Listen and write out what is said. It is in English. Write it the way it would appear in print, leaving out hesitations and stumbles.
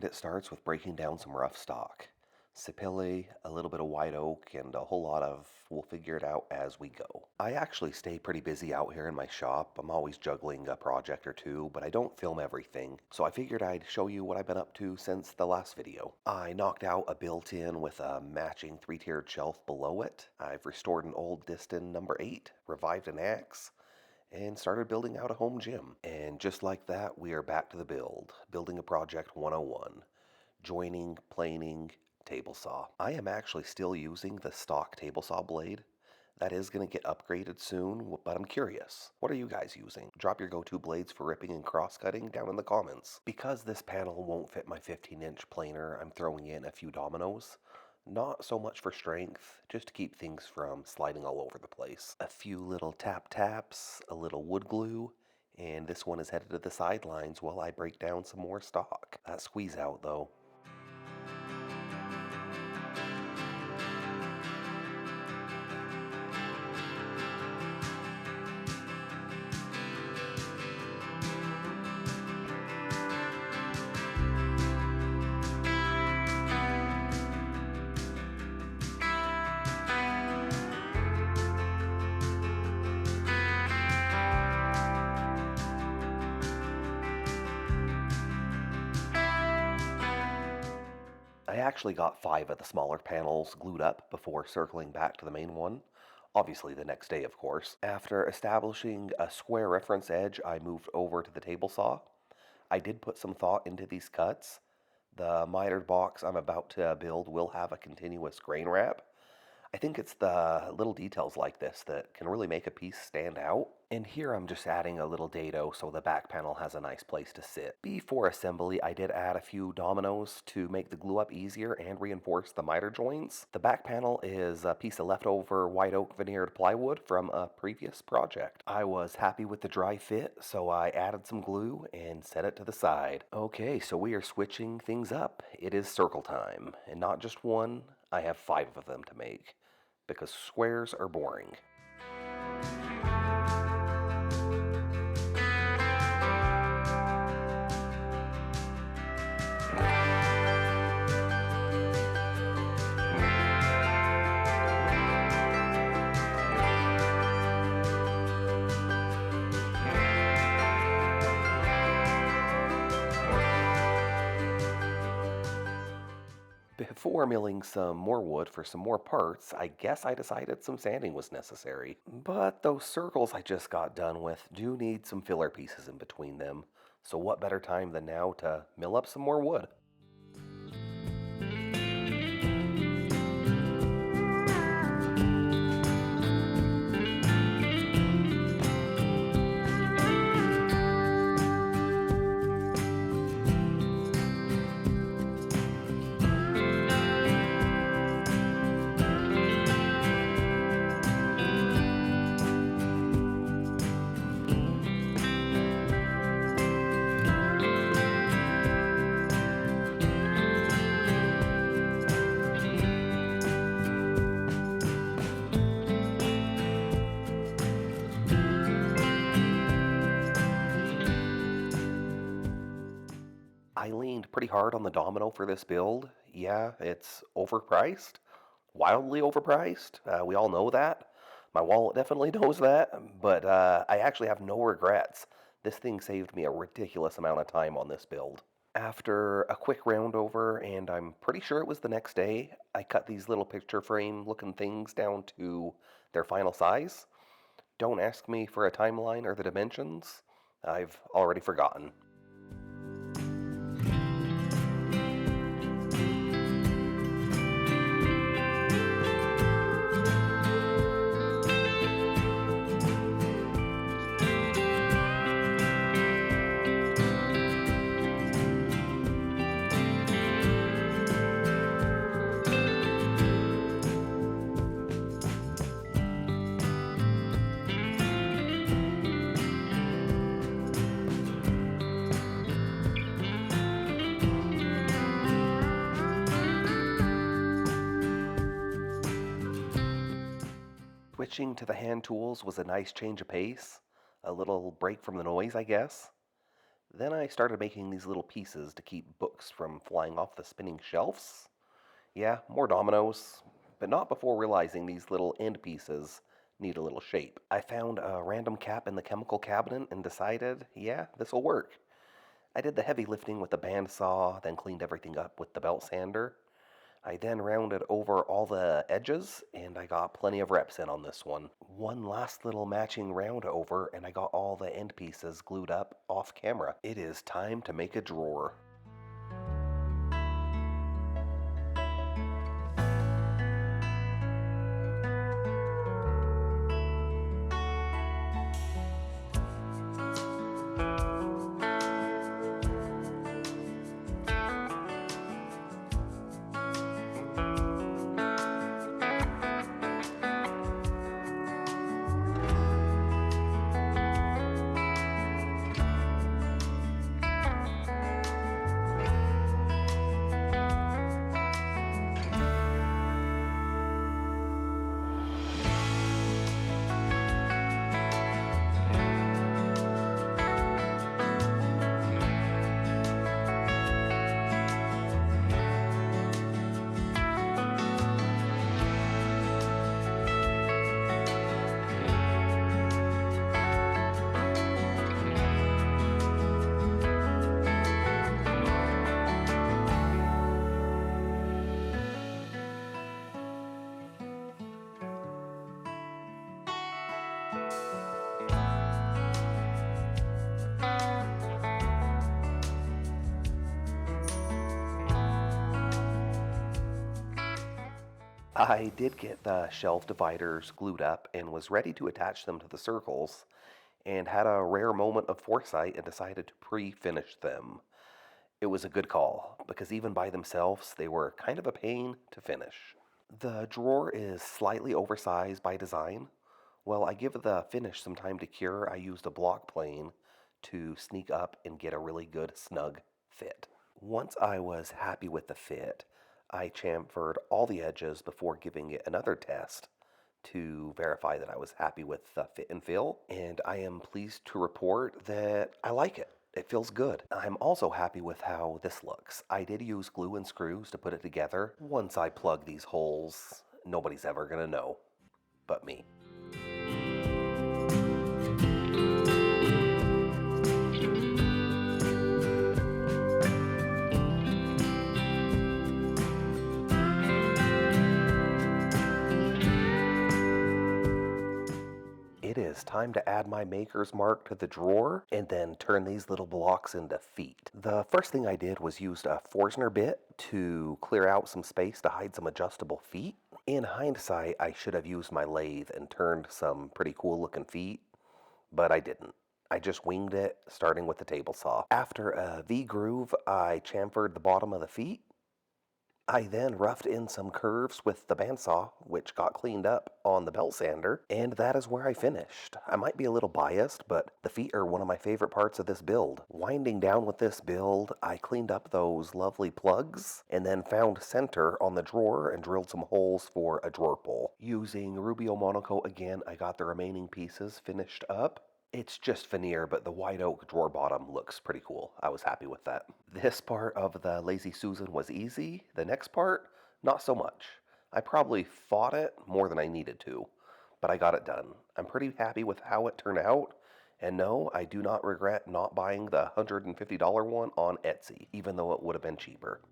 And it starts with breaking down some rough stock. Sapele, a little bit of white oak, and a whole lot of we'll figure it out as we go. I actually stay pretty busy out here in my shop. I'm always juggling a project or two, but I don't film everything. So I figured I'd show you what I've been up to since the last video. I knocked out a built-in with a matching 3-tiered shelf below it. I've restored an old Diston number 8, revived an axe, and started building out a home gym. And just like that, we are back to the building a project 101. Joining, planing, table saw. I am actually still using the stock table saw blade. That is going to get upgraded soon, but I'm curious. What are you guys using? Drop your go-to blades for ripping and cross-cutting down in the comments. Because this panel won't fit my 15-inch planer, I'm throwing in a few dominoes. Not so much for strength, just to keep things from sliding all over the place. A few little tap-taps, a little wood glue, and this one is headed to the sidelines while I break down some more stock. That squeeze out though. I actually got 5 of the smaller panels glued up before circling back to the main one. Obviously the next day, of course. After establishing a square reference edge, I moved over to the table saw. I did put some thought into these cuts. The mitered box I'm about to build will have a continuous grain wrap. I think it's the little details like this that can really make a piece stand out. And here I'm just adding a little dado so the back panel has a nice place to sit. Before assembly, I did add a few dominoes to make the glue up easier and reinforce the miter joints. The back panel is a piece of leftover white oak veneered plywood from a previous project. I was happy with the dry fit, so I added some glue and set it to the side. Okay, so we are switching things up. It is circle time, and not just one, I have 5 of them to make, because squares are boring. Before milling some more wood for some more parts, I guess I decided some sanding was necessary. But those circles I just got done with do need some filler pieces in between them, so what better time than now to mill up some more wood? I leaned pretty hard on the domino for this build. Yeah, it's overpriced. Wildly overpriced. We all know that. My wallet definitely knows that, but I actually have no regrets. This thing saved me a ridiculous amount of time on this build. After a quick round over, and I'm pretty sure it was the next day, I cut these little picture frame looking things down to their final size. Don't ask me for a timeline or the dimensions. I've already forgotten. Switching to the hand tools was a nice change of pace, a little break from the noise, I guess. Then I started making these little pieces to keep books from flying off the spinning shelves. Yeah, more dominoes, but not before realizing these little end pieces need a little shape. I found a random cap in the chemical cabinet and decided, yeah, this'll work. I did the heavy lifting with the bandsaw, then cleaned everything up with the belt sander. I then rounded over all the edges, and I got plenty of reps in on this one. One last little matching round over, and I got all the end pieces glued up off camera. It is time to make a drawer. I did get the shelf dividers glued up and was ready to attach them to the circles, and had a rare moment of foresight and decided to pre-finish them. It was a good call, because even by themselves, they were kind of a pain to finish. The drawer is slightly oversized by design. While I give the finish some time to cure, I used a block plane to sneak up and get a really good snug fit. Once I was happy with the fit, I chamfered all the edges before giving it another test to verify that I was happy with the fit and feel, and I am pleased to report that I like it. It feels good. I'm also happy with how this looks. I did use glue and screws to put it together. Once I plug these holes, nobody's ever gonna know but me. It is time to add my maker's mark to the drawer and then turn these little blocks into feet. The first thing I did was used a Forstner bit to clear out some space to hide some adjustable feet. In hindsight, I should have used my lathe and turned some pretty cool looking feet, but I didn't. I just winged it, starting with the table saw. After a V-groove, I chamfered the bottom of the feet. I then roughed in some curves with the bandsaw, which got cleaned up on the belt sander, and that is where I finished. I might be a little biased, but the feet are one of my favorite parts of this build. Winding down with this build, I cleaned up those lovely plugs, and then found center on the drawer and drilled some holes for a drawer pull. Using Rubio Monaco again, I got the remaining pieces finished up. It's just veneer, but the white oak drawer bottom looks pretty cool. I was happy with that. This part of the Lazy Susan was easy. The next part, not so much. I probably fought it more than I needed to, but I got it done. I'm pretty happy with how it turned out. And no, I do not regret not buying the $150 one on Etsy, even though it would have been cheaper.